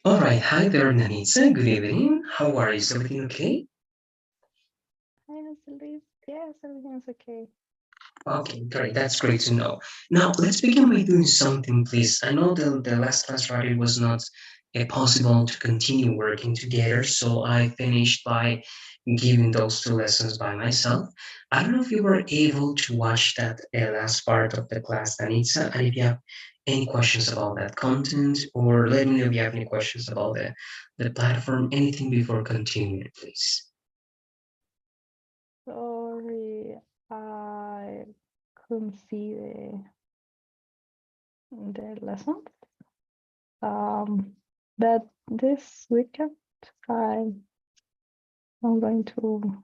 All right. Hi there, Nanitza. Good evening. How are you? Is everything okay? Hi, Angelis. Yes, everything's okay. Okay, great. That's great to know. Now, let's begin by doing something, please. I know the last class, right, it was not possible to continue working together, so I finished by giving those two lessons by myself. I don't know if you were able to watch that last part of the class, Nanitza, and if you have any questions about that content, or let me know if you have any questions about the platform, anything before continuing, please. Sorry, I couldn't see the lesson. But this weekend I am going to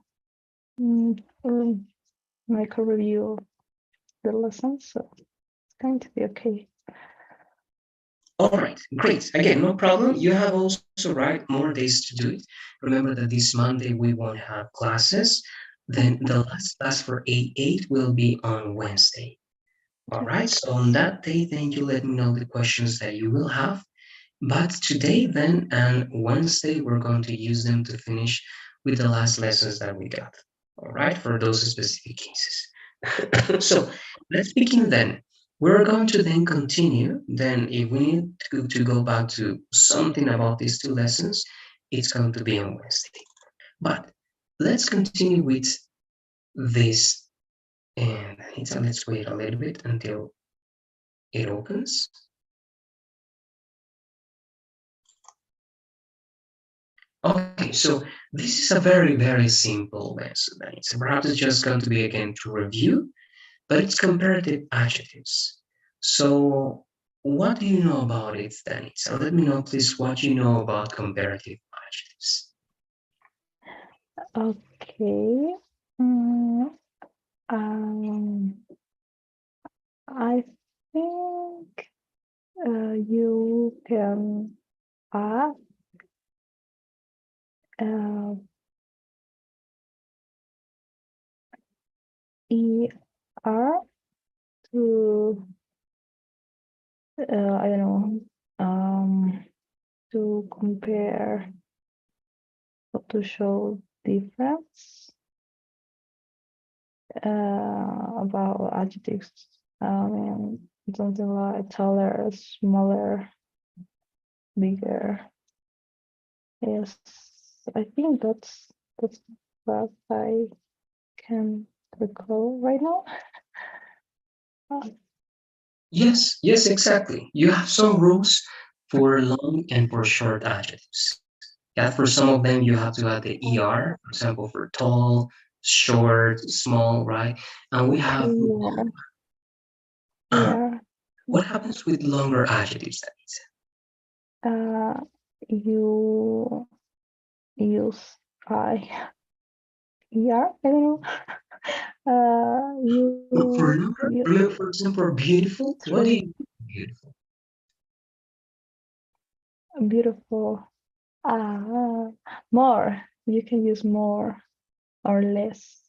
mm, make a review of the lesson, so it's going to be okay. All right, great. Again, no problem. You have also, right, more days to do it. Remember that this Monday we won't have classes. Then the last class for A8 will be on Wednesday. All right, so on that day, then you let me know the questions that you will have. But today, then, and Wednesday, we're going to use them to finish with the last lessons that we got. All right, for those specific cases. So let's begin then. We're going to then continue. Then, if we need to go back to something about these two lessons, it's going to be on Wednesday. But let's continue with this. And let's wait a little bit until it opens. Okay, so this is a very, very simple lesson. It's perhaps it's just going to be again to review, but it's comparative adjectives. So what do you know about it, Danny? So let me know, please, what you know about comparative adjectives. Okay. Mm, um, I think you can add uh, ER to I don't know, to compare or to show difference about adjectives. I mean, something like taller, smaller, bigger. Yes, I think that's what I can recall right now. Yes, exactly. You have some rules for long and for short adjectives. Yeah, for some of them, you have to add the ER, for example, for tall, short, small, right? And we have Yeah, uh, yeah. what happens with longer adjectives, Denise? Uh, you use I don't know. For You longer, use remember, for example, beautiful. What do three you beautiful? beautiful. Uh, more. You can use more or less.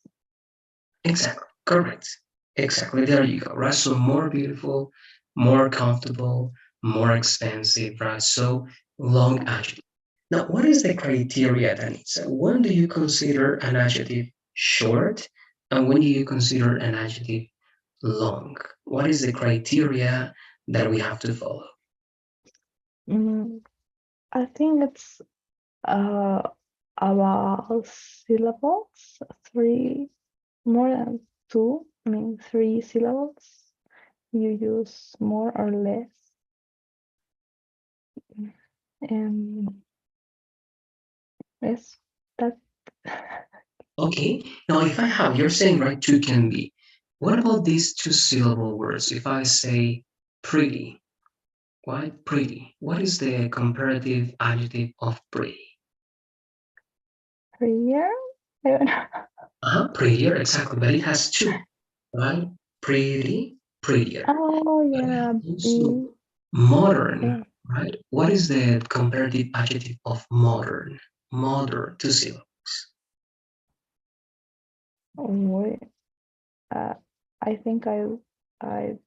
Exactly, correct. Exactly, there you go, right? So more beautiful, more comfortable, more expensive, right? So long adjective. Now, what is the criteria, Danitza? When do you consider an adjective short, and when do you consider an adjective long? What is the criteria that we have to follow? Mm, I think it's uh, about syllables, three, more than two, I mean, three syllables. You use more or less. And yes, that. Okay, now if I have, you're saying, right, two can be. What about these two syllable words? If I say pretty, quite pretty, what is the comparative adjective of pretty? Prayer? I don't know. Prettier, exactly, but it has two, right? Pretty, prettier. Oh, But it yeah, has also B. modern, Yeah. right? What is the comparative adjective of modern? Modern, two syllables. Wait, uh, I think I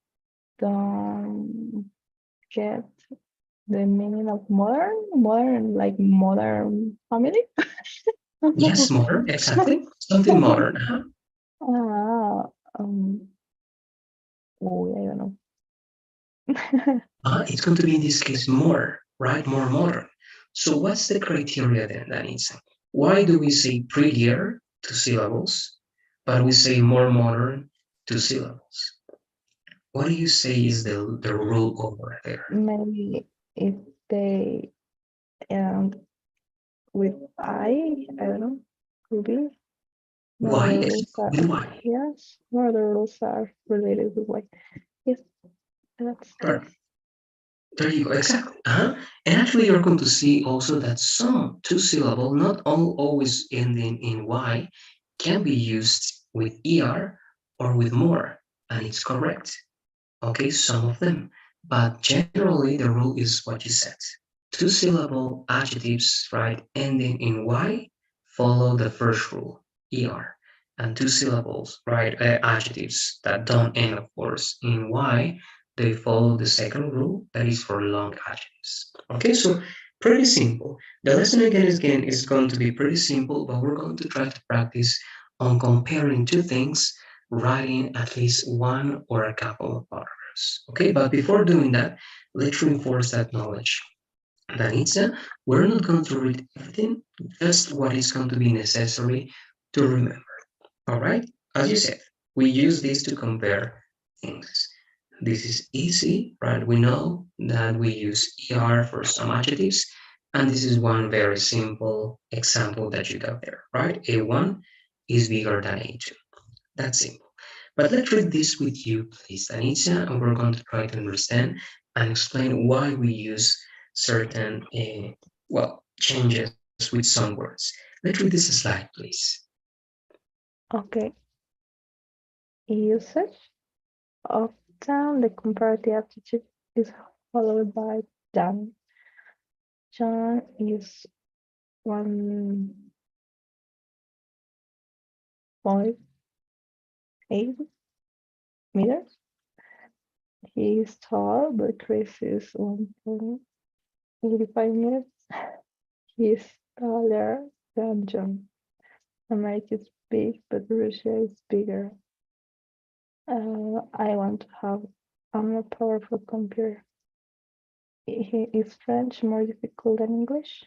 don't get the meaning of modern like modern family. Yes, modern, exactly. Something modern. Ah, oh, I don't know. It's going to be in this case more, right? More modern. So what's the criteria then, Danitza? Why do we say prettier, two syllables, but we say more modern, two syllables? What do you say is the rule over there? Maybe if they um with I don't know, could be more Why? the rules Exactly. are With why? yes, more the rules are related with like yes, that's it. Perfect. There you go. Exactly. And actually, you're going to see also that some two syllable, not all always ending in y, can be used with er or with more, and it's correct. Okay, some of them. But generally, the rule is what you said. Two syllable adjectives, right, ending in y follow the first rule, er. And two syllables, right, adjectives that don't end, of course, in y, they follow the second rule that is for long adjectives. Okay, so pretty simple. The lesson again is going to be pretty simple, but we're going to try to practice on comparing two things, writing at least one or a couple of paragraphs. Okay, but before doing that, let's reinforce that knowledge. Danitza, we're not going to read everything, just what is going to be necessary to remember. All right? As you said, we use this to compare things. This is easy, right? We know that we use er for some adjectives, and this is one very simple example that you got there, right? A1 is bigger than A2. That's simple. But let's read this with you, please, Anita, and we're going to try to understand and explain why we use certain, changes with some words. Let's read this slide, please. Okay. Usage. Often the comparative adjective is followed by than. John is 1.8 meters. He is tall, but Chris is 1.85 meters. He is taller than John. America is big, but Russia is bigger. I want to have a more powerful computer. Is French more difficult than English?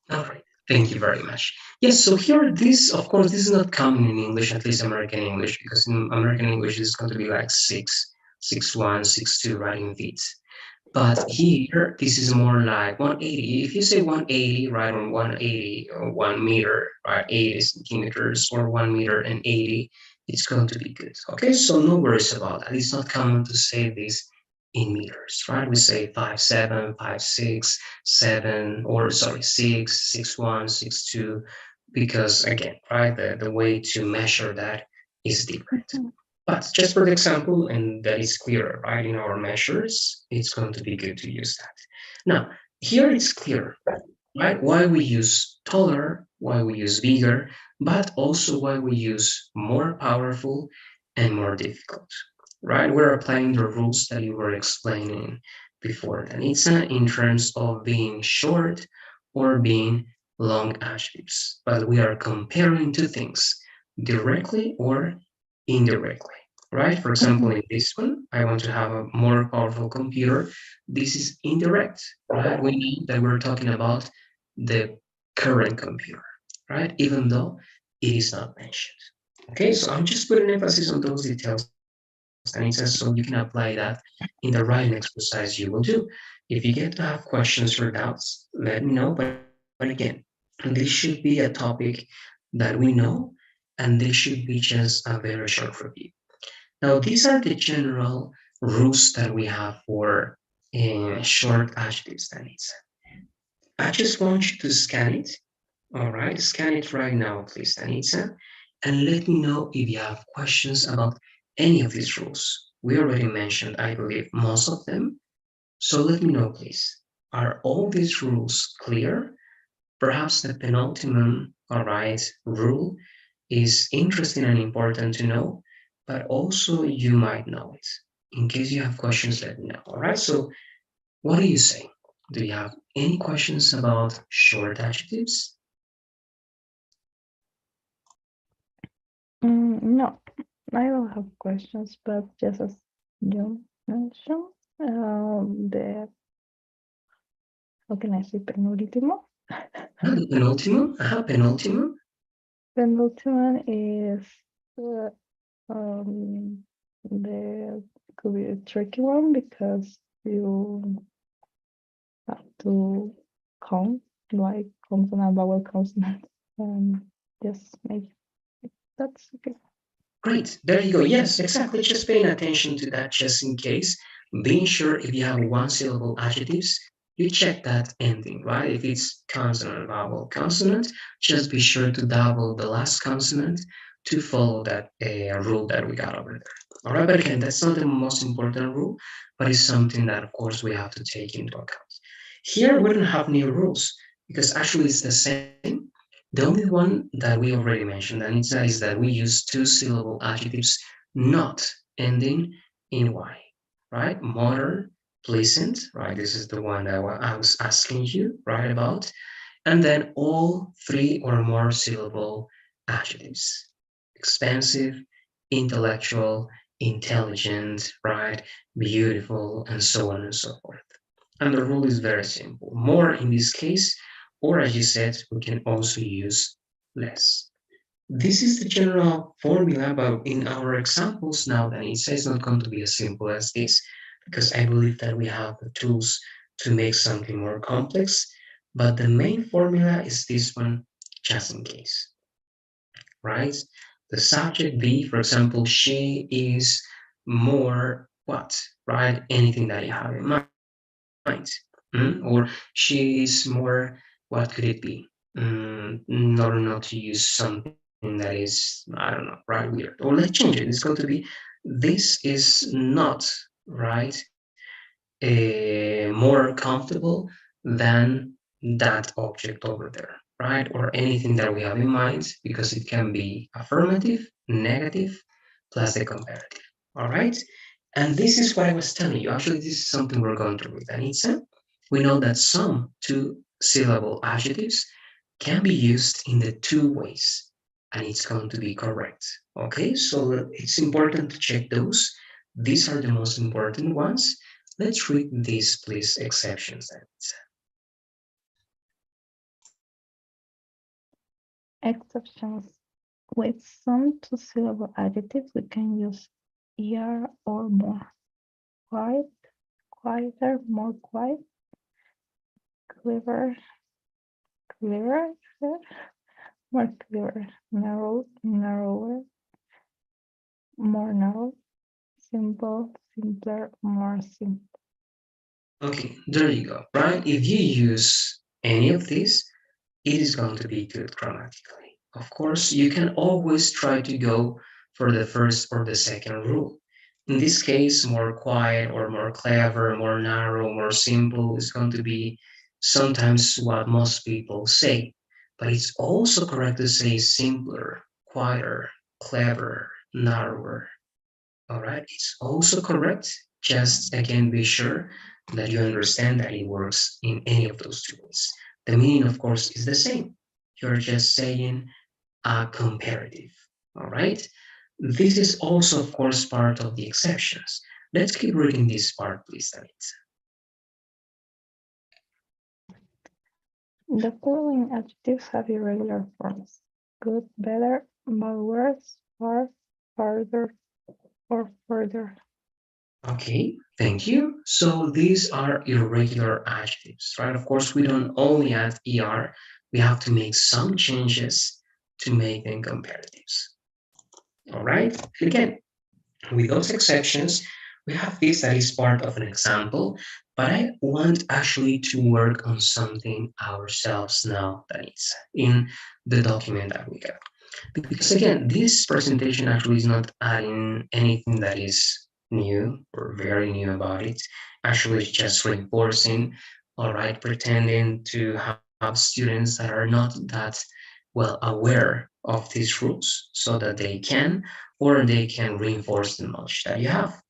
All right. Thank you very much. Yes, so here, this, of course, this is not common in English, at least American English, because in American English, it's going to be like 6'1", 6'2", right, in feet. But here, this is more like 180. If you say 180, right, on 180 or 1 meter, right, 80 centimeters or 1 meter and 80, it's going to be good. Okay, so no worries about that. It's not common to say this in meters, right? We say 5'7", 5'6", 7, or sorry, 6, 6'1", 6'2", because again, right, the way to measure that is different. Mhm. But just for the example, and that is clearer, right, in our measures, it's going to be good to use that. Now, here it's clear, right, why we use taller, why we use bigger, but also why we use more powerful and more difficult, right? We're applying the rules that you were explaining before, Danitza, in terms of being short or being long adjectives, but we are comparing two things directly or indirectly, right? For example, Mhm. in this one, I want to have a more powerful computer. This is indirect, right? We know that we're talking about the current computer, right? Even though it is not mentioned. Okay, so I'm just putting emphasis on those details, Anita, so you can apply that in the writing exercise you will do. If you get to have questions or doubts, let me know. But again, this should be a topic that we know, and this should be just a very short review. Now, these are the general rules that we have for short adjectives, Anita. I just want you to scan it. All right, scan it right now, please, Anita, and let me know if you have questions about any of these rules. We already mentioned, I believe, most of them. So let me know, please. Are all these rules clear? Perhaps the penultimate, all right, rule is interesting and important to know, but also you might know it. In case you have questions, let me know. All right, so What do you say? Do you have any questions about short adjectives? No, I don't have questions, but just as you mentioned, the how can I say penúltimo? Penultimo? Penultimo? Penultimate is uh, um, the could be a tricky one because you have to count like consonant, vowel, consonant, and just maybe that's okay. Great, there you go. Yes, exactly. Just paying attention to that just in case. Being sure if you have one syllable adjectives, you check that ending, right? If it's consonant, vowel, consonant, just be sure to double the last consonant to follow that rule that we got over there. All right, but again, that's not the most important rule, but it's something that, of course, we have to take into account. Here, we don't have new rules because actually it's the same. The only one that we already mentioned, and is that we use two-syllable adjectives not ending in Y, right? Modern, pleasant, right? This is the one that I was asking you, right, about. And then all three or more syllable adjectives. Expensive, intellectual, intelligent, right? Beautiful, and so on and so forth. And the rule is very simple. More in this case, or as you said, we can also use less. This is the general formula, but in our examples now, then it's not going to be as simple as this, because I believe that we have the tools to make something more complex, but the main formula is this one, just in case, right? The subject be, for example, she is more what, right? Anything that you have in mind. Or she is more, what could it be? In order not to use something that is, I don't know, right, weird. Or let's change it. It's going to be, this is not, right, more comfortable than that object over there, right? Or anything that we have in mind, because it can be affirmative, negative, plus the comparative. All right? And this is what I was telling you. Actually, this is something we're going to read. And it's we know that some two-syllable adjectives can be used in the two ways, and it's going to be correct. Okay, so it's important to check those. These are the most important ones. Let's read these, please, exceptions. Exceptions. With some two-syllable adjectives, we can use er or more. Quiet, quieter, more quiet, clever, clearer, more clearer, narrow, narrower, more narrow, simple, simpler, more simple. Okay, there you go, right? If you use any of these, it is going to be good grammatically. Of course, you can always try to go for the first or the second rule. In this case, more quiet or more clever, more narrow, more simple is going to be sometimes what most people say. But it's also correct to say simpler, quieter, cleverer, narrower. All right, it's also correct. Just again, be sure that you understand that it works in any of those two ways. The meaning, of course, is the same. You're just saying a comparative. All right. This is also, of course, part of the exceptions. Let's keep reading this part, please, David. The following adjectives have irregular forms: good, better, but worse, far, farther, or further. Okay, thank you. So these are irregular adjectives, right? Of course, we don't only add er, we have to make some changes to make them comparatives. All right, and again, with those exceptions, we have this that is part of an example, but I want actually to work on something ourselves now that is in the document that we got. Because again, this presentation actually is not adding anything that is new or very new about it. Actually, it's just reinforcing, all right, pretending to have students that are not that well aware of these rules so that they can or they can reinforce the knowledge that you have.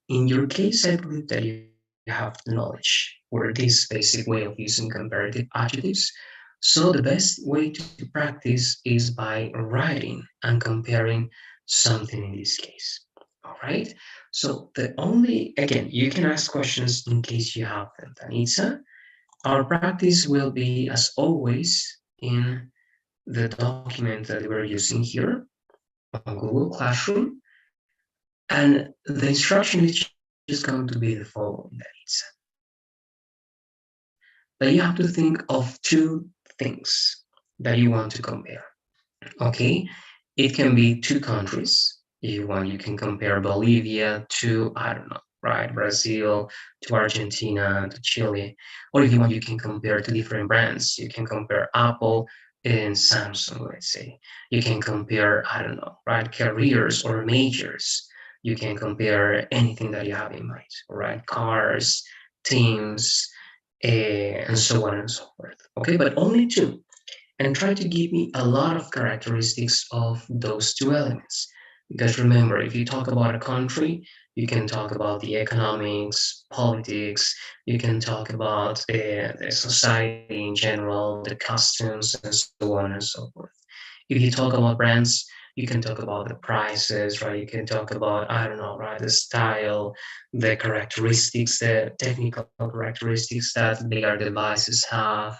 In your case, I believe that you have have the knowledge or this basic way of using comparative adjectives. So the best way to practice is by writing and comparing something in this case. All right. So the only, again, you can ask questions in case you have them, Tanitza. Our practice will be, as always, in the document that we're using here on Google Classroom. And the instruction is just going to be the following, Tanitza. That you have to think of two things that you want to compare. Okay, it can be two countries. If you want, you can compare Bolivia to, I don't know, right, Brazil to Argentina to Chile. Or if you want, you can compare two different brands. You can compare Apple and Samsung, let's say. You can compare, I don't know, right, careers or majors. You can compare anything that you have in mind, right? Cars, teams, and so on and so forth. Okay, but only two, and try to give me a lot of characteristics of those two elements. Because remember, if you talk about a country, you can talk about the economics, politics, you can talk about the society in general, the customs, and so on and so forth. If you talk about brands, you can talk about the prices, right? You can talk about, I don't know, right, the style, the characteristics, the technical characteristics that their devices have,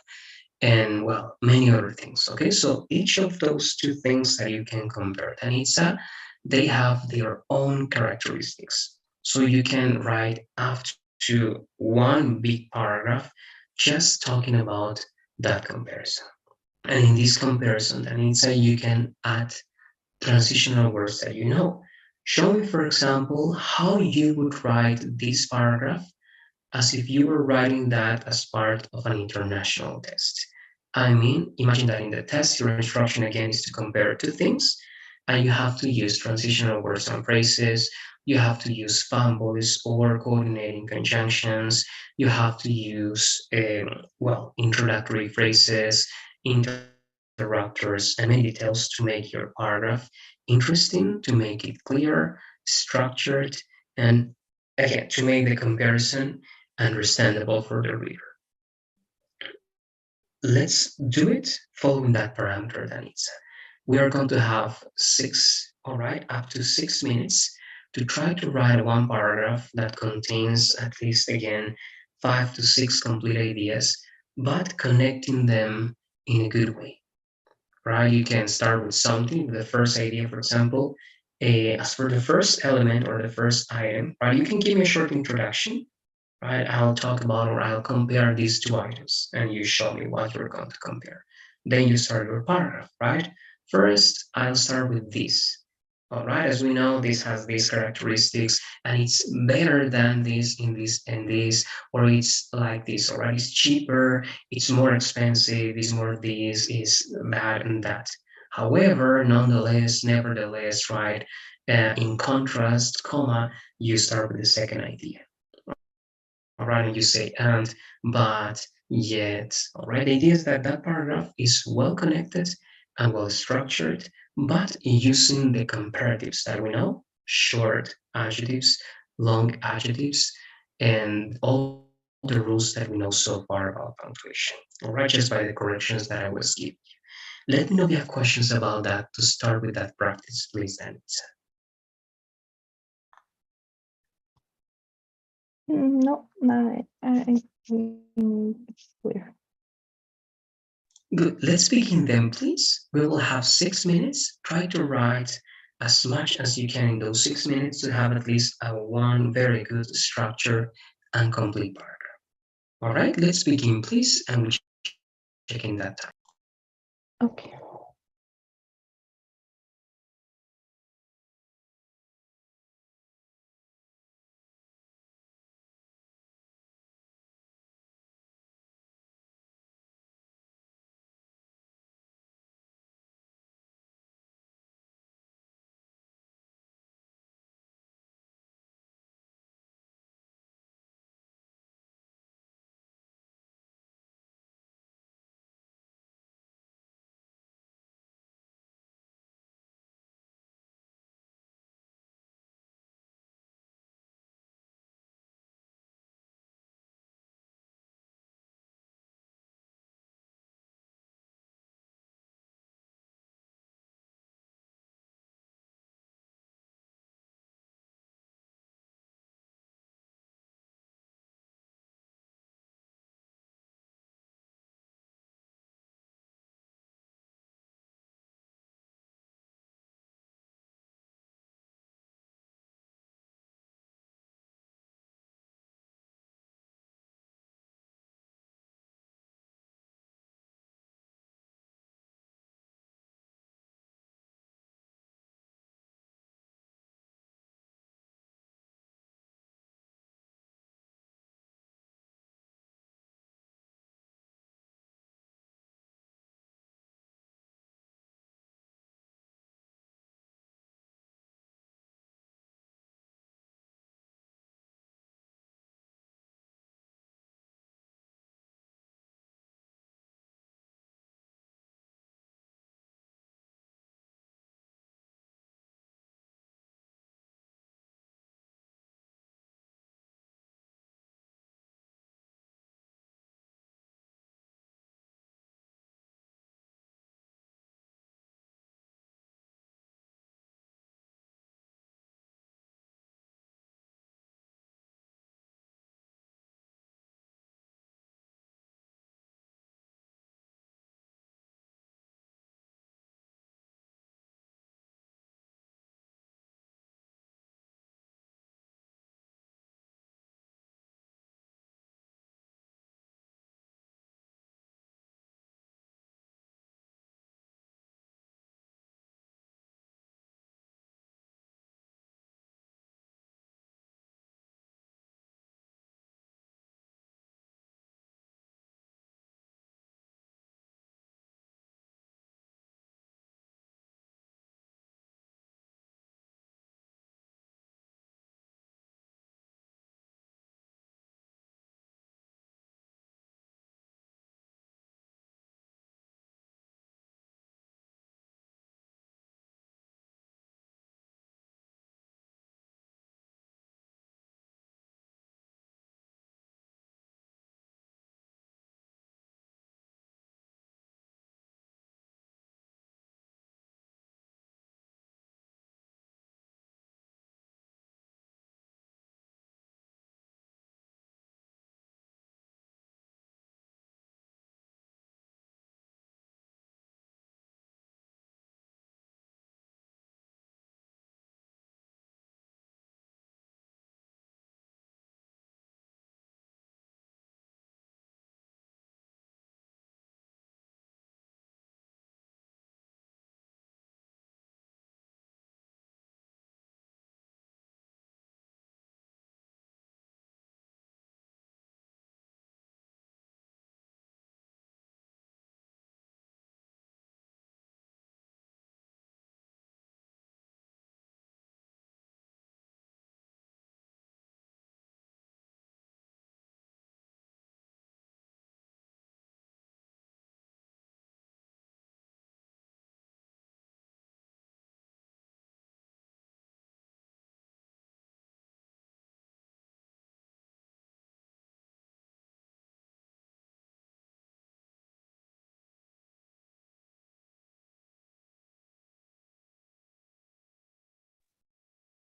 and well, many other things. Okay, so each of those two things that you can compare, Tanitsa, they have their own characteristics. So you can write up to one big paragraph just talking about that comparison. And in this comparison, Tanitsa, you can add transitional words that you know. Show me, for example, how you would write this paragraph as if you were writing that as part of an international test. I mean, imagine that in the test, your instruction again is to compare two things, and you have to use transitional words and phrases. You have to use families or coordinating conjunctions. You have to use, well, introductory phrases, interrupters, and many details to make your paragraph interesting, to make it clear, structured, and again, to make the comparison understandable for the reader. Let's do it following that parameter that it's. We are going to have six, all right, up to 6 minutes to try to write one paragraph that contains at least, again, 5 to 6 complete ideas, but connecting them in a good way, right? You can start with something, the first idea, for example. As for the first element or the first item, right, you can give me a short introduction, right? I'll talk about or I'll compare these two items and you show me what you're going to compare. Then you start your paragraph, right? First, I'll start with this. All right, as we know, this has these characteristics and it's better than this in this and this, or it's like this, all right? It's cheaper, it's more expensive, it's more this, is that and that. However, nonetheless, nevertheless, right? In contrast, comma, you start with the second idea. All right, and you say and, but, yet. All right, the idea is that that paragraph is well connected and well structured, but using the comparatives that we know, short adjectives, long adjectives, and all the rules that we know so far about punctuation. All right, just by the corrections that I was giving you. Let me know if you have questions about that to start with that practice, please, Dennis. No, it's clear. Good. Let's begin then, please. We will have 6 minutes. Try to write as much as you can in those 6 minutes to have at least a one very good structure and complete paragraph. All right, let's begin, please, and we check in that time. Okay.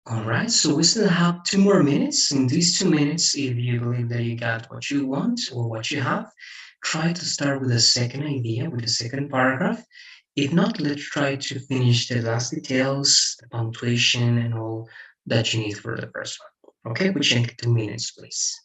All right, so we still have 2 more minutes. In these 2 minutes, if you believe that you got what you want or what you have, try to start with the second idea, with the second paragraph. If not, let's try to finish the last details, the punctuation, and all that you need for the first one. Okay, we check 2 minutes, please.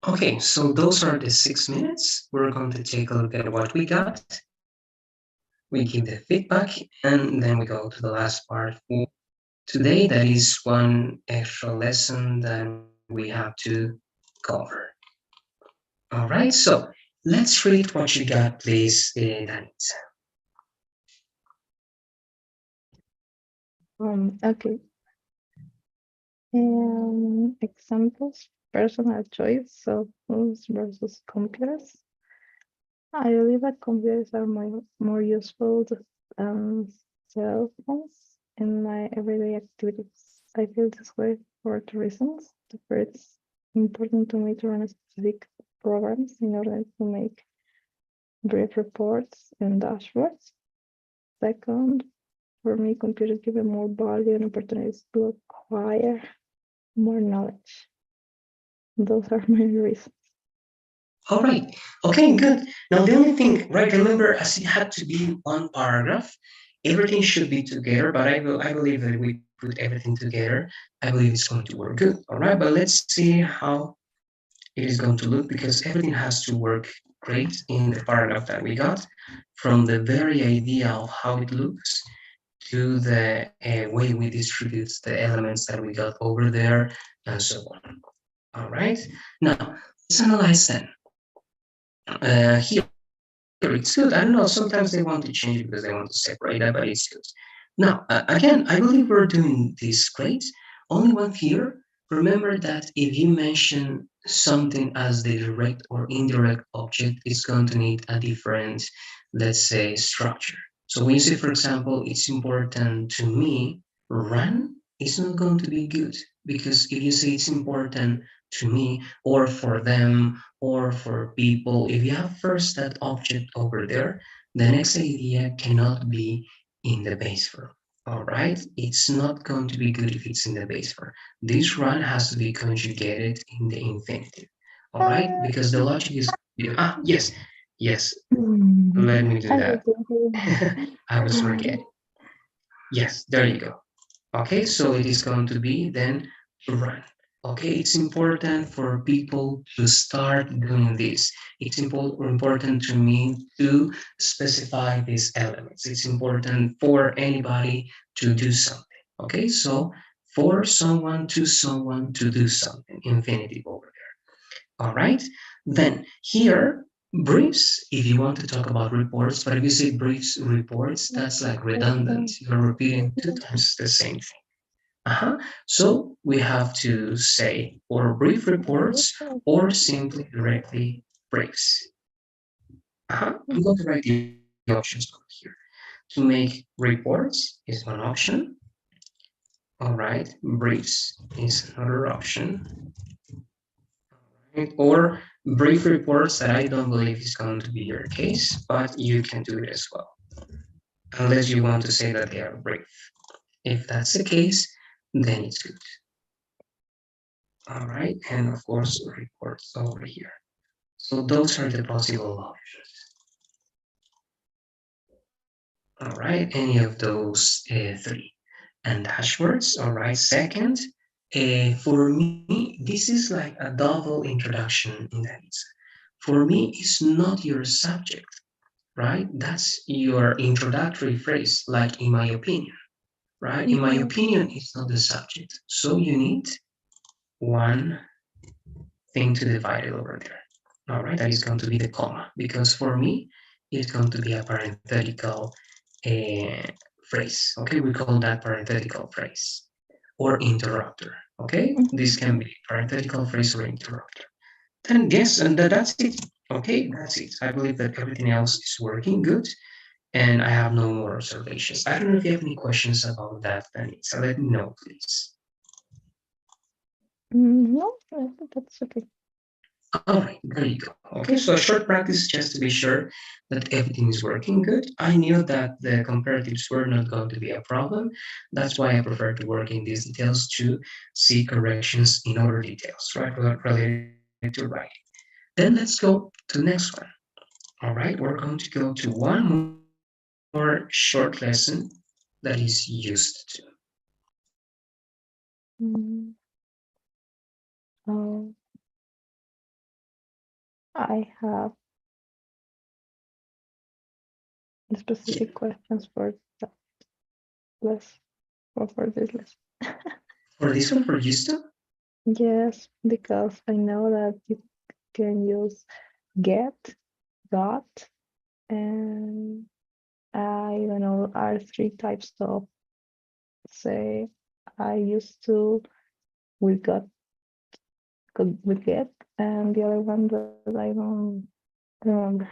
Okay, so those are the 6 minutes. We're going to take a look at what we got. We give the feedback, and then we go to the last part for today. That is one extra lesson that we have to cover. All right, so let's read what you got, please, Danitza. Okay. Examples, personal choice of phones versus computers. I believe that computers are more useful than cell phones in my everyday activities. I feel this way for two reasons. The first, it's important to me to run specific programs in order to make brief reports and dashboards. Second, for me, computers give me more value and opportunities to acquire more knowledge. Those are my reasons. All right. Okay, good. Now, the only thing, right, remember, as it had to be one paragraph, everything should be together, but I believe that we put everything together. I believe it's going to work good. All right, but let's see how it is going to look because everything has to work great in the paragraph that we got, from the very idea of how it looks to the way we distribute the elements that we got over there and so on. All right. Now, let's analyze then. Here it's good. I don't know. Sometimes they want to change it because they want to separate that, but it's good. Now, again, I believe we're doing this great. Only one here. Remember that if you mention something as the direct or indirect object, it's going to need a different, let's say, structure. So when you say, for example, it's important to me, run, it's not going to be good because if you say it's important to me or for them or for people, if you have first that object over there, the next idea cannot be in the base verb. All right, it's not going to be good if it's in the base verb. This run has to be conjugated in the infinitive. All right, because the logic is yes, yes. Let me do I that. will I was forgetting. Yes, there you go. Okay, so it is going to be then run. Okay, it's important for people to start doing this. It's important to me to specify these elements. It's important for anybody to do something. Okay, so for someone to do something, infinitive over there. All right, then here, briefs, if you want to talk about reports, but if you say briefs, reports, that's like redundant. You're repeating two times the same thing. So we have to say or brief reports or simply directly briefs. I'm going to write the options over here. To make reports is one option. All right, briefs is another option. Right? Or brief reports that I don't believe is going to be your case, but you can do it as well, unless you want to say that they are brief. If that's the case, then it's good. All right, and of course, reports over here. So those are the possible options. All right, any of those three. And dashboards, all right, second, for me, this is like a double introduction in that. For me, it's not your subject, right? That's your introductory phrase, like in my opinion, right? In my opinion, it's not the subject. So you need one thing to divide it over there. All right, that is going to be the comma, because for me, it's going to be a parenthetical uh, phrase. Okay, we call that parenthetical phrase or interrupter. Okay, this can be parenthetical phrase or interrupter. Then yes, and that's it. Okay, that's it. I believe that everything else is working good, and I have no more observations. I don't know if you have any questions about that, then so let me know, please. No, I think that's okay. All right, there you go. Okay, so a short practice just to be sure that everything is working good. I knew that the comparatives were not going to be a problem. That's why I prefer to work in these details to see corrections in other details, right, related to writing. Then let's go to the next one. All right, we're going to go to one more short lesson that is used to. Mm, um, I have Yeah. specific questions for that less or for this less. For this one, for used to? Yes, because I know that you can use get, got, and I don't know, are three types of say I used to we got with get, and the other one that I don't remember.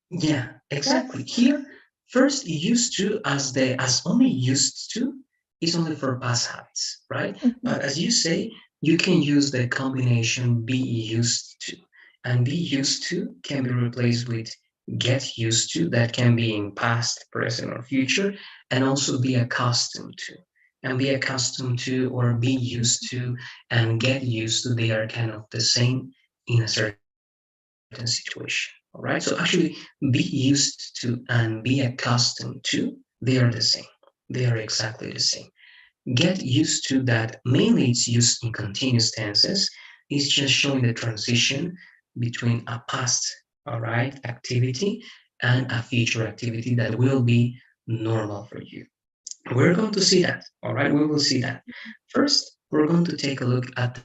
Yeah, exactly. Here, first used to as the as only used to is only for past habits, right? But as you say, you can use the combination be used to, and be used to can be replaced with get used to, that can be in past, present, or future, and also be accustomed to. And be accustomed to or be used to and get used to, they are kind of the same in a certain situation. All right. So actually, be used to and be accustomed to, they are the same. They are exactly the same. Get used to, that mainly it's used in continuous tenses, is just showing the transition between a past, all right, activity and a future activity that will be normal for you. We're going to see that, all right, we will see that. First, we're going to take a look at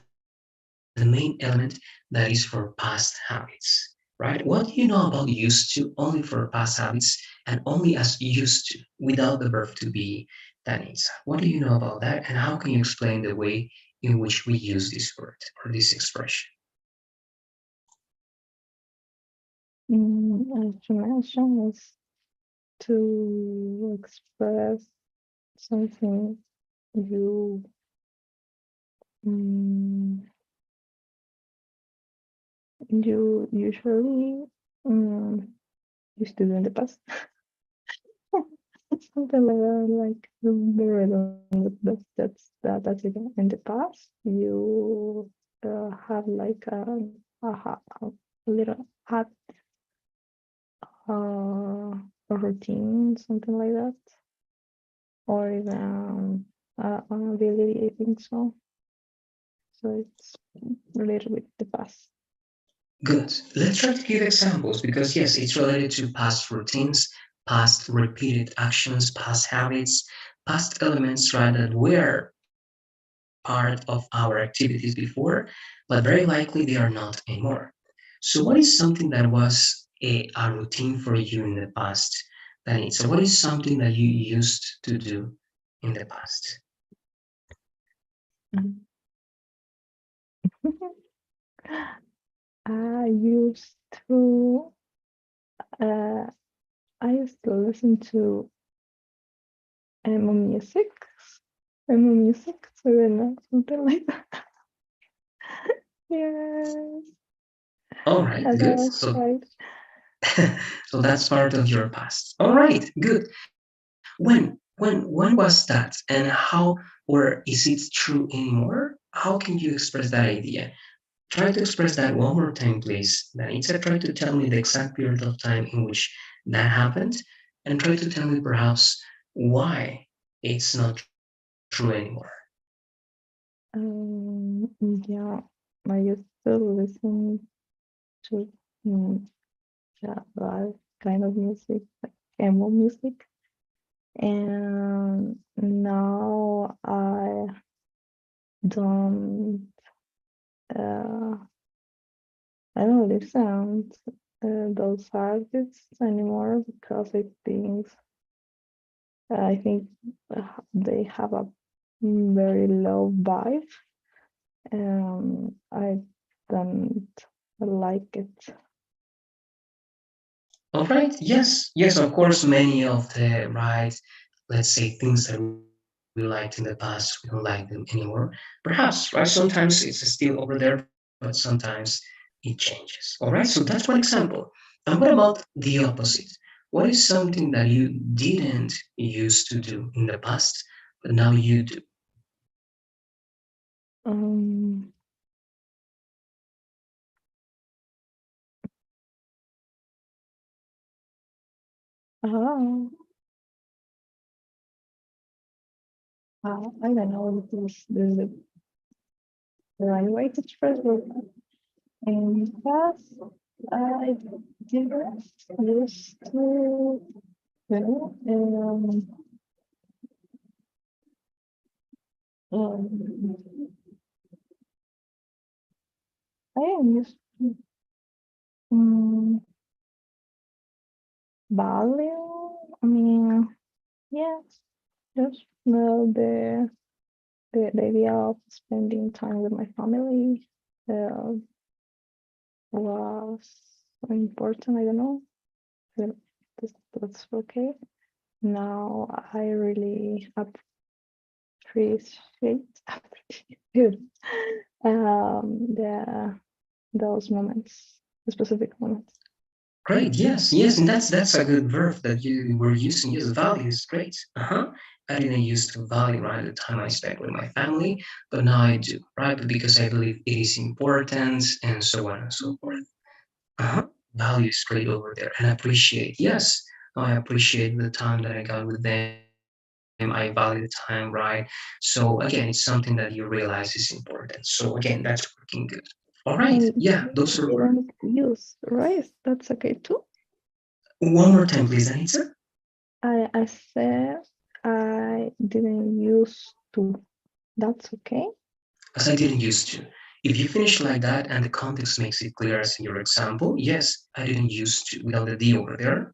the main element that is for past habits, right? What do you know about used to only for past habits and only as used to without the verb to be, Danitza? What do you know about that, and how can you explain the way in which we use this word or this expression? As you mentioned, is to express something you mm, you usually mm, used to do in the past. Something like that, like very redundant. That's it. In the past, you have like a little had a routine, something like that, or even an ability. I think so. So it's related with the past. Good. Let's try to give examples because, yes, it's related to past routines, past repeated actions, past habits, past elements, right, that were part of our activities before, but very likely they are not anymore. So, what is something that was a routine for you in the past, Danny? So, what is something that you used to do in the past? Mm. I used to uh, I used to listen to emo music, so I don't know, something like that. Yes, All right, and good. that was right. So that's part of your past. All right, good. When was that, and how, or is it true anymore? How can you express that idea? Try to express that one more time, please. Danitza, try to tell me the exact period of time in which that happened, and try to tell me perhaps why it's not true anymore. Yeah, I used to listen to mm, yeah, that kind of music, like emo music, and now I don't uh, I don't listen those artists anymore because I think they have a very low vibe. I don't like it. All right. Yes. Yes. Of course, many of the right, let's say things that we liked in the past, we don't like them anymore. Perhaps, right? Sometimes it's still over there, but sometimes it changes. All right. So that's one example. And what about the opposite? What is something that you didn't used to do in the past, but now you do? Um, oh, I don't know if this is the right way to express it. In the past, I didn't used to, you know, um, I am used to value. I mean, yeah, just the idea of spending time with my family uh, was important. I don't know. But that's okay. Now I really appreciate appreciate the those moments, the specific moments. Great. Yes. Yes. And that's a good verb that you were using. Yes, value is great. Uh-huh. I didn't used to value right the time I spent with my family, but now I do, right? But because I believe it is important and so on and so forth. Uh-huh. Value is great over there and appreciate. Yes. I appreciate the time that I got with them. I value the time, right? So again, it's something that you realize is important. So again, that's working good. All right. Yeah, And those are you didn't use rice. That's okay too. one more time, please, Anita. I said I didn't use to. That's okay. As I didn't used to. If you finish like that and the context makes it clear as in your example, yes, I didn't used to without the D over there.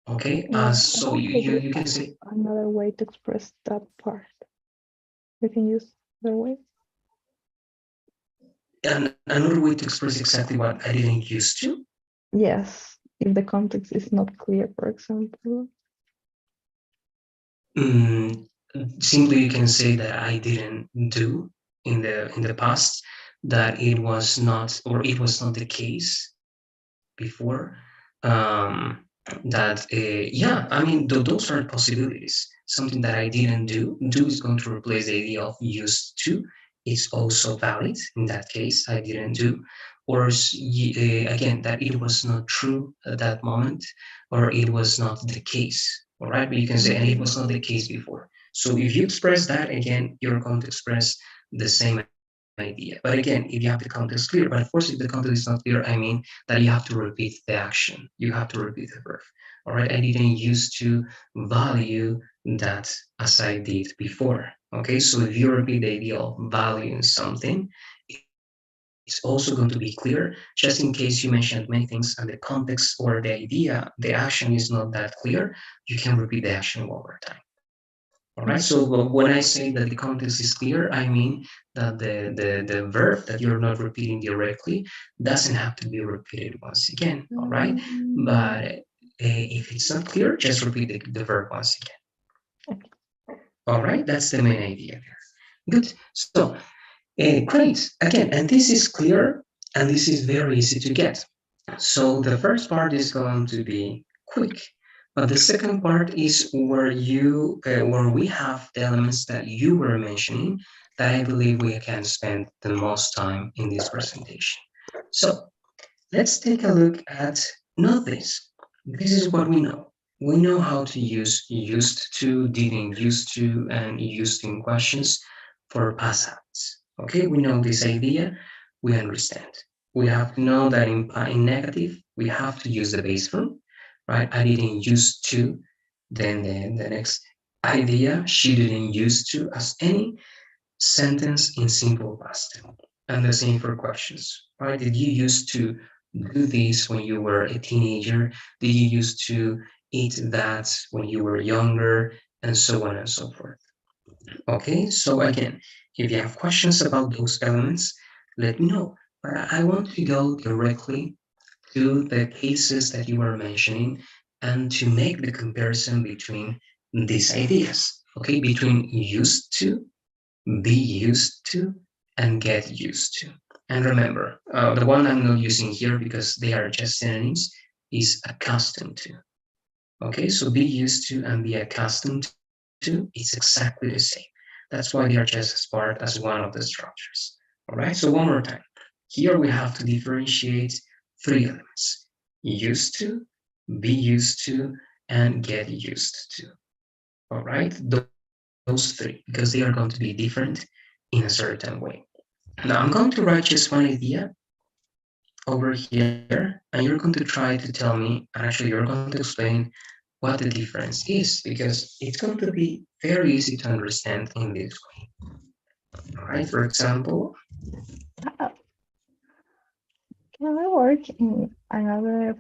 Okay, so Maybe you can say another way to express that part. You can use the way. and another way to express exactly what I didn't used to. Yes, if the context is not clear, for example. Mm, simply you can say that I didn't do in the past, that it was not, or it was not the case before. That yeah, I mean those are possibilities. Something that I didn't do is going to replace the idea of used to. It's also valid in that case. I didn't do, or again that it was not true at that moment, or it was not the case. All right, but you can say and it was not the case before. So if you express that again, you're going to express the same idea. But again, if you have the context clear, but of course if the context is not clear, I mean that you have to repeat the action. You have to repeat the verb. All right, I didn't used to value that as I did before. Okay, so if you repeat the idea of valuing something, it's also going to be clear. Just in case you mentioned many things and the context or the idea, the action is not that clear, you can repeat the action one more time. All right. So when I say that the context is clear, I mean that the verb that you're not repeating directly doesn't have to be repeated once again. All right. Mm, But if it's not clear, just repeat the verb once again. okay. All right. That's the main idea there. Good. So great. Again, and this is clear and this is very easy to get. So the first part is going to be quick, but the second part is where we have the elements that you were mentioning that I believe we can spend the most time in this presentation. So let's take a look at not this. This is what we know. We know how to use used to, didn't used to, and used in questions for past habits. Okay, we know this idea, we understand. We have to know that in negative, we have to use the base form, right? I didn't used to, then the next idea, she didn't used to, as any sentence in simple past. And the same for questions, right? Did you used to do this when you were a teenager? Did you used to eat that when you were younger? And so on and so forth. Okay, so again, if you have questions about those elements, let me know. But I want to go directly to the cases that you were mentioning and to make the comparison between these ideas, okay, between used to, be used to, and get used to. And remember, the one I'm not using here because they are just synonyms is accustomed to. Okay, so be used to and be accustomed to, it's exactly the same. That's why they are just as part as one of the structures. All right, so one more time. Here we have to differentiate three elements: used to, be used to, and get used to. All right, those three, because they are going to be different in a certain way. Now I'm going to write just one idea over here, and you're going to try to tell me, and actually you're going to explain what the difference is, because it's going to be very easy to understand in this way. All right, for example, Uh, can I work in another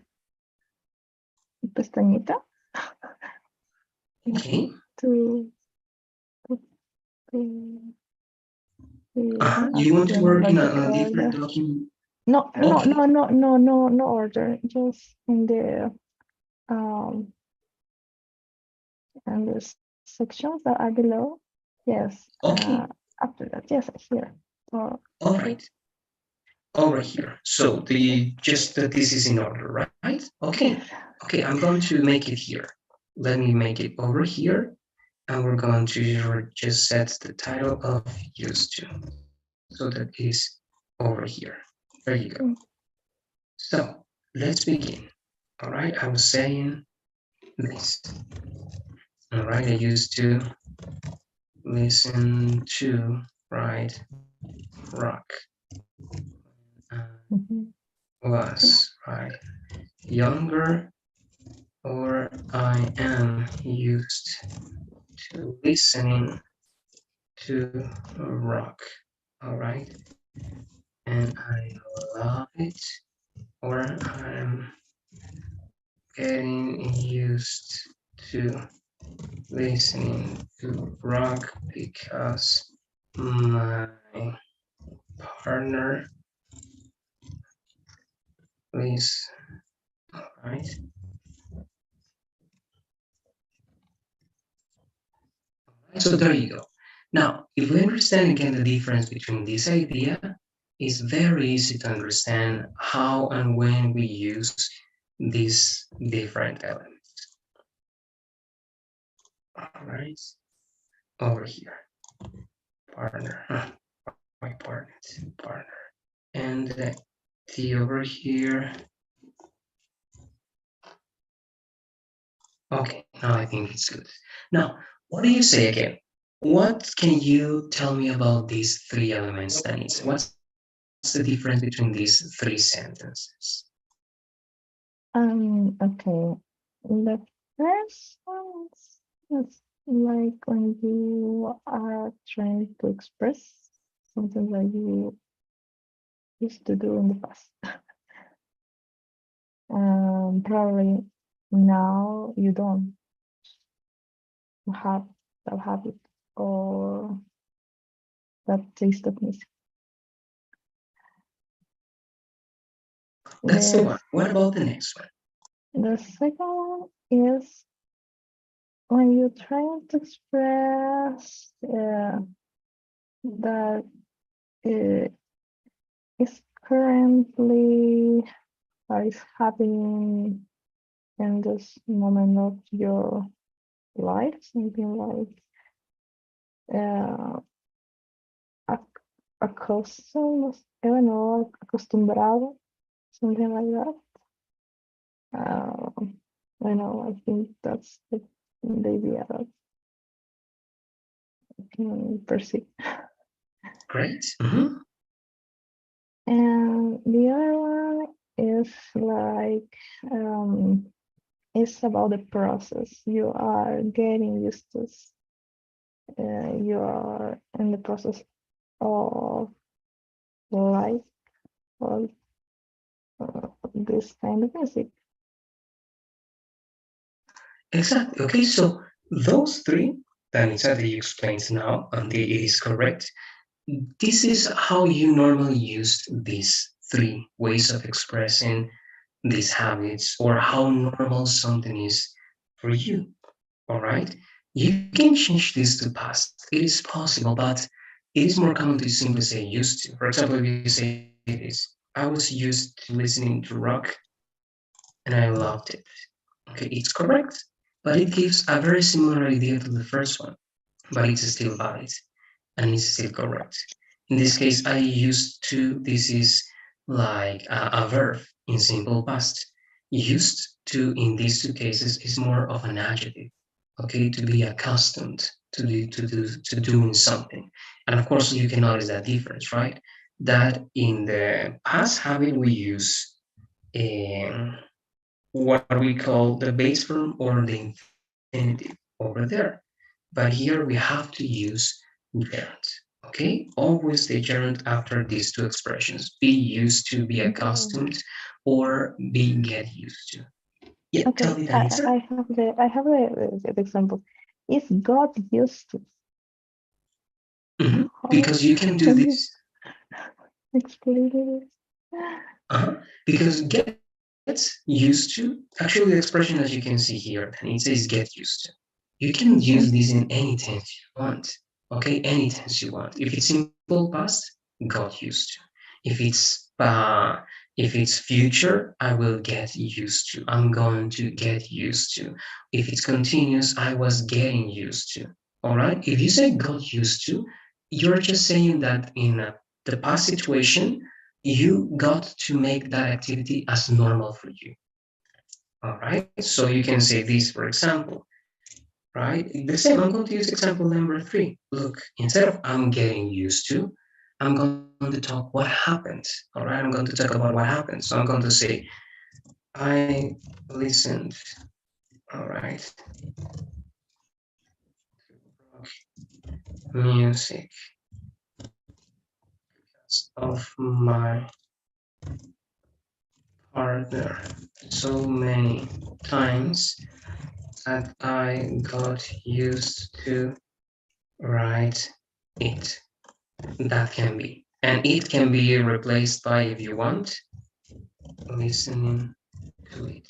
pestañita okay, to, to, to you want to I'm work going in to a different order. document. No, no, Okay, no, no, no, no, no order. Just um in the sections that are below. Yes. okay, After that, yes, here. So all right, over here. So the just that this is in order, right? Okay, yes. okay, I'm going to make it here. Let me make it over here, and we're going to just set the title of used to. So that is over here. There you go. Mm. So let's begin. All right, I was saying this. All right, I used to listen to, right, rock. Mhm. Was, right, younger, or I am used to listening to rock. All right, and I love it, or I'm getting used to listening to rock because my partner is right. So there you go. Now, if we understand again the difference between this idea, it's very easy to understand how and when we use these different elements. All right, over here, partner, my partner, and T over here. Okay, now I think it's good. Now, what do you say again? What can you tell me about these three elements, Denise? What's the difference between these three sentences? Okay. The first one is like when you are trying to express something that you used to do in the past. Probably now you don't have. that habit or that taste of music. That's the one. Yes. What about the next one? The second one is when you're trying to express that uh, is currently is happening in this moment of your life, something like uh, ac- accustomed, I don't know, acostumbrado, something like that. I know, I think that's the idea that I can perceive. Great. Mm-hmm. And the other one is like, it's about the process. You are getting used to, you are in the process of life or this kind of music. Exactly. Okay, so those three that exactly you explained now, and it is correct. This is how you normally use these three ways of expressing these habits or how normal something is for you. All right. You can change this to past. It is possible, but it is more common to simply say used to. For example, if you say this, I was used to listening to rock and I loved it. Okay, it's correct, but it gives a very similar idea to the first one, but it's still valid and it's still correct. In this case, I used to, this is like a verb in simple past. Used to, in these two cases, is more of an adjective, okay, to be accustomed to doing something. And of course, you can notice that difference, right? That in the past habit, we use um, what we call the base form or the infinitive over there. But here we have to use gerund. Okay, always the gerund after these two expressions: be used to, be Okay. accustomed, or be get used to. Yeah, tell Okay, me, Danitza. I have the example. Is God used to? How Because you can do can you this. explain it? Uh-huh. Because gets used to, actually, the expression as you can see here, and it says get used to. You can use this Mhm. in any tense you want. Okay, any tense you want. If it's simple past, got used to. If it's future, I will get used to. I'm going to get used to. If it's continuous, I was getting used to. All right. If you say got used to, you're just saying that in the past situation, you got to make that activity as normal for you. All right. So you can say this, for example, right? The same, I'm going to use example number three. Look, instead of I'm getting used to, I'm going to talk what happened. All right, I'm going to talk about what happened. So I'm going to say, I listened, all right, music of my partner so many times that I got used to write it. That can be. And it can be replaced by, if you want, listening to it.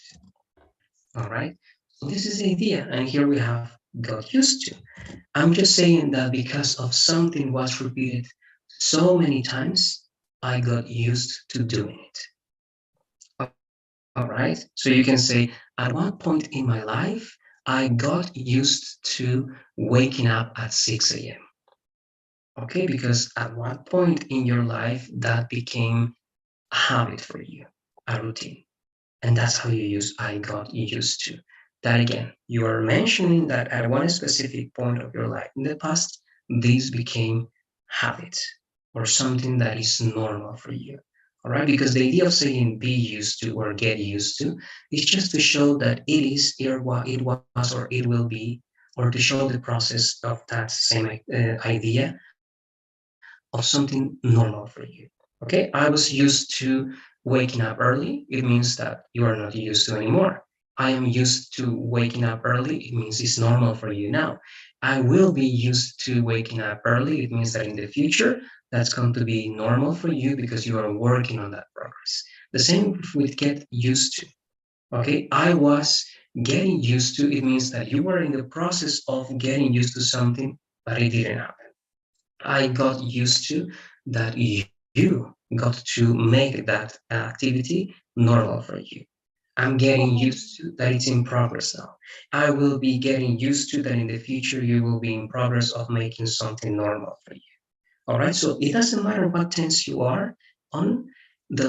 All right. So this is the idea. And here we have got used to. I'm just saying that because of something was repeated so many times, I got used to doing it. All right. So you can say, at one point in my life, I got used to waking up at 6 a.m. Okay. Because at one point in your life, that became a habit for you, a routine. And that's how you use I got used to. That again, you are mentioning that at one specific point of your life in the past, these became habits or something that is normal for you. All right, because the idea of saying be used to or get used to is just to show that it was, or it will be, or to show the process of that same idea of something normal for you. Okay, I was used to waking up early. It means that you are not used to anymore. I am used to waking up early. It means it's normal for you now. I will be used to waking up early. It means that in the future, that's going to be normal for you because you are working on that progress. The same with get used to. Okay, I was getting used to, it means that you were in the process of getting used to something, but it didn't happen. I got used to that you got to make that activity normal for you. I'm getting Oh. used to that it's in progress now. I will be getting used to that in the future you will be in progress of making something normal for you. All right, so it doesn't matter what tense you are on, the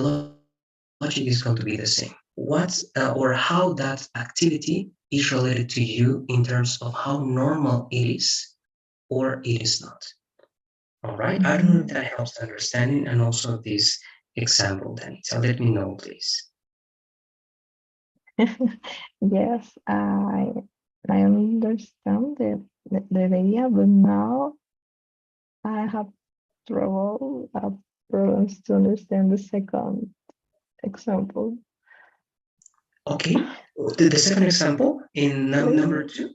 logic is going to be the same. What or how that activity is related to you in terms of how normal it is or it is not. All right, I don't know if that helps understanding and also this example, Danny. So let me know, please. Yes, I understand the idea, but now I have trouble problems to understand the second example. Okay, the second example in number Please. two.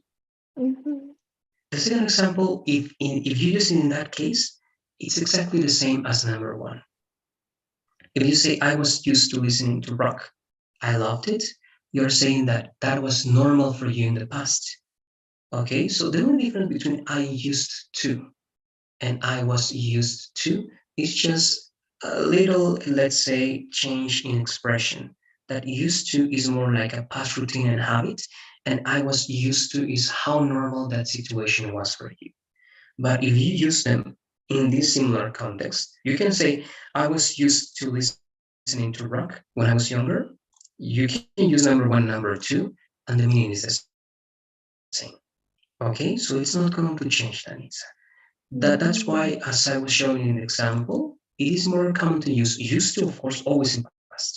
Mhm. The second example, if you use it in that case, it's exactly the same as number one. If you say, I was used to listening to rock, I loved it, you're saying that that was normal for you in the past. Okay, so the only difference between I used to and I was used to is just a little, let's say, change in expression. That used to is more like a past routine and habit, and I was used to is how normal that situation was for you. But if you use them in this similar context, you can say, I was used to listening to rock when I was younger. You can use number one, number two, and the meaning is the same. Okay, so it's not going to change that. That's why, as I was showing in the example, it is more common to use used to, of course, always in past.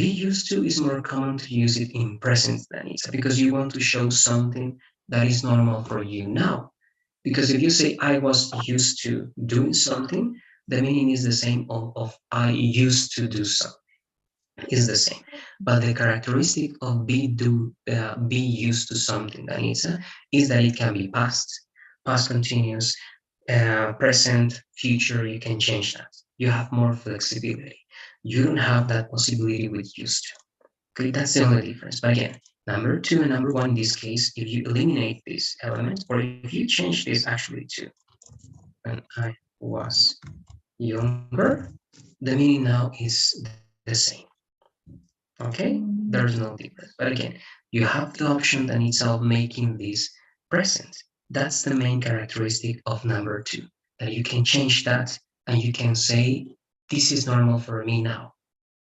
Be used to is more common to use it in present, Danita, because you want to show something that is normal for you now. Because if you say I was used to doing something, the meaning is the same of I used to do so. Is the same. But the characteristic of be used to something, Danita, is that it can be past continuous, present, future. You can change that. You have more flexibility. You don't have that possibility with used to. Okay, that's the only difference. But again, number two and number one in this case, if you eliminate this element, or if you change this actually to when I was younger, the meaning now is the same. Okay, there's no Mm. difference. But again, you have the option then itself making this present. That's the main characteristic of number two, that you can change that and you can say, this is normal for me now.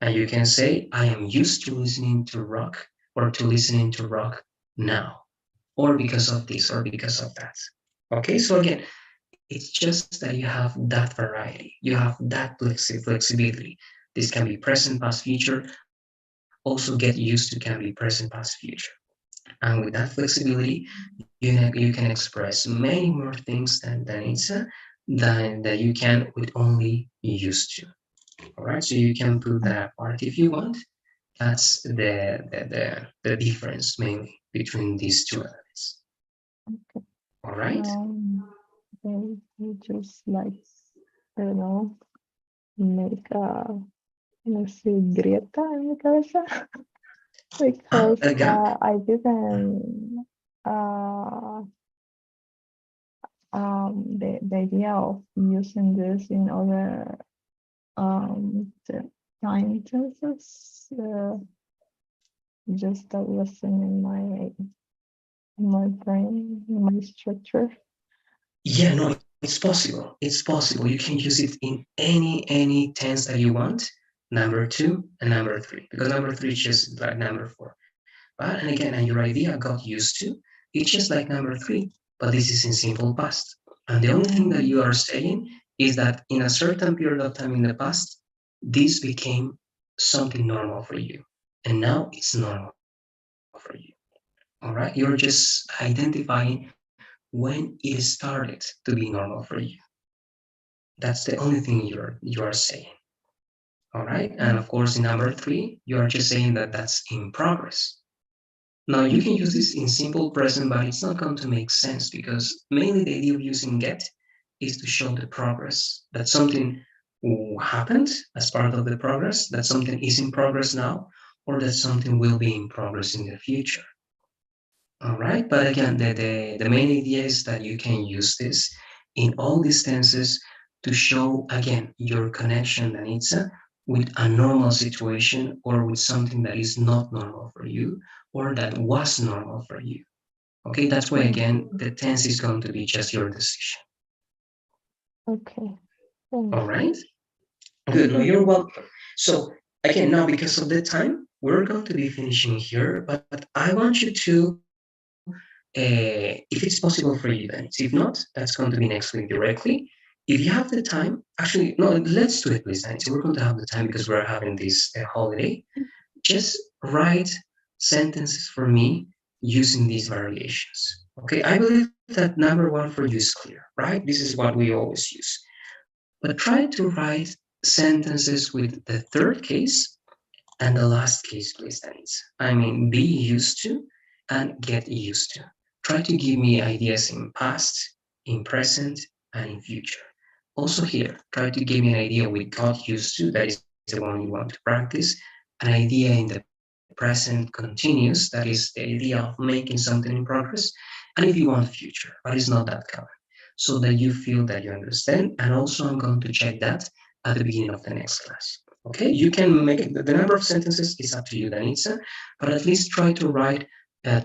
And you can say, I am used to listening to rock or to listening to rock now, or because of this or because of that. Okay, so again, it's just that you have that variety, you have that flexibility. This can be present, past, future. Also, get used to can be present, past, future. And with that flexibility, you can express many more things than it's than that you can with only used to. All right, so you can put that apart if you want. That's the difference mainly between these two elements. All right. They just like, I don't know, make a, let's see, grieta en mi cabeza because A gap. I didn't uh, the idea of using this in other sentences just that wasn't in my brain, in my structure. Yeah, no, it's possible. It's possible. You can use it in any tense that you want. Number two and number three, because number three is just like number four. But and again, and your idea got used to. It's just like number three, but this is in simple past. And the only thing that you are saying is that in a certain period of time in the past, this became something normal for you, and now it's normal for you. All right, you're just identifying when it started to be normal for you. That's the only thing you are saying. All right, and of Okay. course in number three, you are just saying that that's in progress. Now you can use this in simple present, but it's not going to make sense because mainly the idea of using get is to show the progress, that something happened as part of the progress, that something is in progress now, or that something will be in progress in the future. All right, but again, the main idea is that you can use this in all these tenses to show again your connection, Danitza, with a normal situation or with something that is not normal for you or that was normal for you. Okay, that's why again the tense is going to be just your decision. Okay. All Thanks. right, good. No, you're welcome. So again, now because of the time, we're going to be finishing here, but I want you to if it's possible for you, then. If not, that's going to be next week directly. If you have the time, actually, no, let's do it, please, Nancy. We're going to have the time because we're having this holiday. Just write sentences for me using these variations. Okay, I believe that number one for you is clear, right? This is what we always use. But try to write sentences with the third case and the last case, please, Denise. I mean, be used to and get used to. Try to give me ideas in past, in present, and in future. Also here, try to give me an idea with got used to, that is the one you want to practice, an idea in the present continuous, that is the idea of making something in progress, and if you want future, but it's not that common, so that you feel that you understand. And also, I'm going to check that at the beginning of the next class. Okay, you can make it, the number of sentences is up to you, Danitza, but at least try to write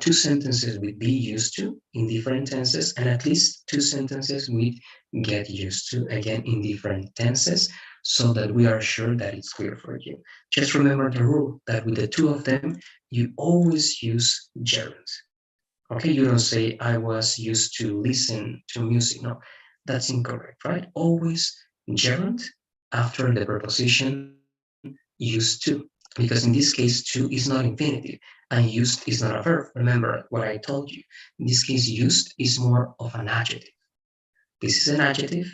two sentences with be used to in different tenses, and at least two sentences with get used to again in different tenses, so that we are sure that it's clear for you. Just remember the rule that with the two of them, you always use gerund. Okay, you don't say I was used to listen to music. No, that's incorrect, right? Always gerund after the preposition used to, because in this case, to is not infinitive and used is not a verb. Remember what I told you. In this case, used is more of an adjective. This is an adjective,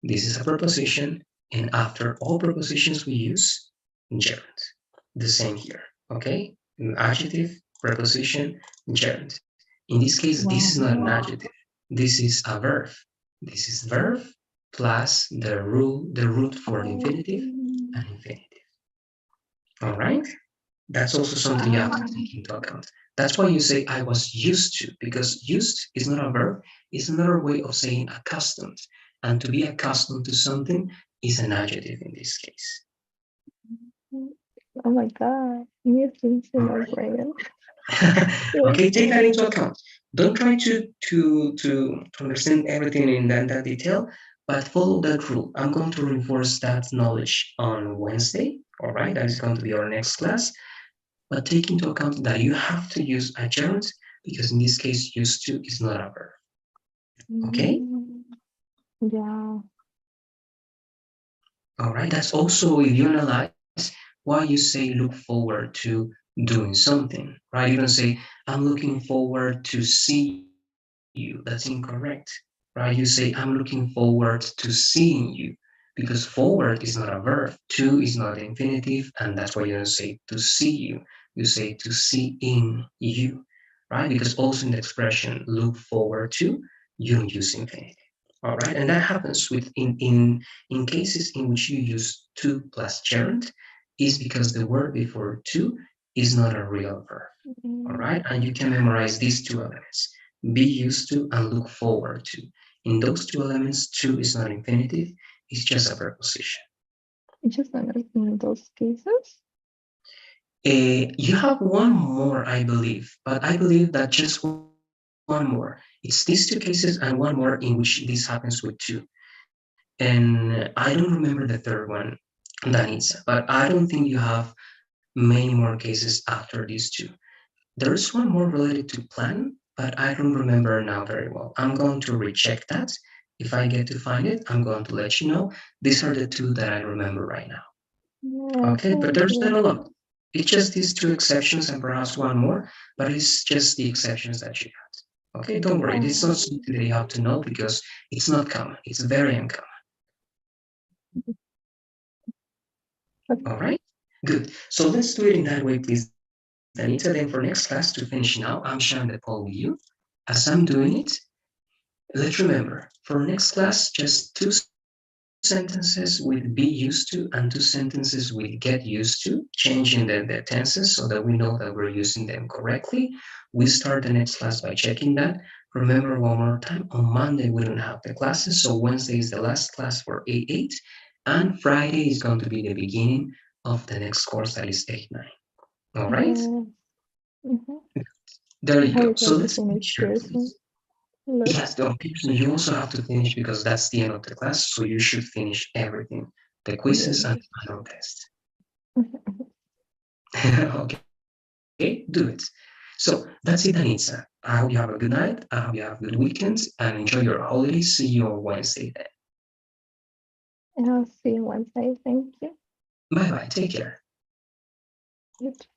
this is a preposition, and after all prepositions we use gerund. The same here, okay? An adjective, preposition, gerund. In this case, this is not an Wow. adjective. This is a verb. This is verb plus the root for infinitive and infinitive. All right? That's also something you have to take into account. That's why you say I was used to, because used is not a verb, it's another way of saying accustomed. And to be accustomed to something is an adjective in this case. Oh my God. New things in All my right. brain. Okay, take that into account. Don't try to understand everything in that detail, but follow that rule. I'm going to reinforce that knowledge on Wednesday. All right, that is going to be our next class. But take into account that you have to use a gerund because in this case, used to is not a verb. Okay? Yeah. All right. That's also if you analyze why you say look forward to doing something, right? You don't say I'm looking forward to see you. That's incorrect, right? You say I'm looking forward to seeing you because forward is not a verb, to is not the infinitive, and that's why you don't say to see you. You say to see in you, right? Because also in the expression look forward to, you don't use infinitive. All right, and that happens with in cases in which you use to plus gerund is because the word before to is not a real verb. All right, and you can memorize these two elements: be used to and look forward to. In those two elements, to is not infinitive; it's just a preposition. Just in those cases. You have one more, I believe, but I believe that just one more. It's these two cases and one more in which this happens with two. And I don't remember the third one, Danitza, but I don't think you have many more cases after these two. There's one more related to plan, but I don't remember now very well. I'm going to recheck that. If I get to find it, I'm going to let you know. These are the two that I remember right now. Yeah, Okay, but thank there's not you. a lot. It's just these two exceptions and perhaps one more, but it's just the exceptions that you got. Okay, don't worry. It's not Oh, something that you have to know because it's not common. It's very uncommon. okay. All right, good. So let's do it in that way, please, Danitza. Danita, then for next class to finish now, I'm sharing the poll with you. As I'm doing it, let's remember, for next class, just 2 sentences with be used to and 2 sentences with get used to, changing the tenses so that we know that we're using them correctly. We start the next class by checking that. Remember one more time, on Monday we don't have the classes, so Wednesday is the last class for A8, and Friday is going to be the beginning of the next course that is A9. All right? Yeah. Mm-hmm. There you Are go. you So going to let's finish finish here, Pearson? please. Look. Yes, the Pearson, you also have to finish because that's the end of the class, so you should finish everything, the quizzes and Yes. the final test. Okay, do it. So that's it, Anitza. I hope you have a good night. I hope you have a good weekend and enjoy your holidays. See you on Wednesday then. And I'll see you Wednesday. Thank you. Bye bye. Take care. You too.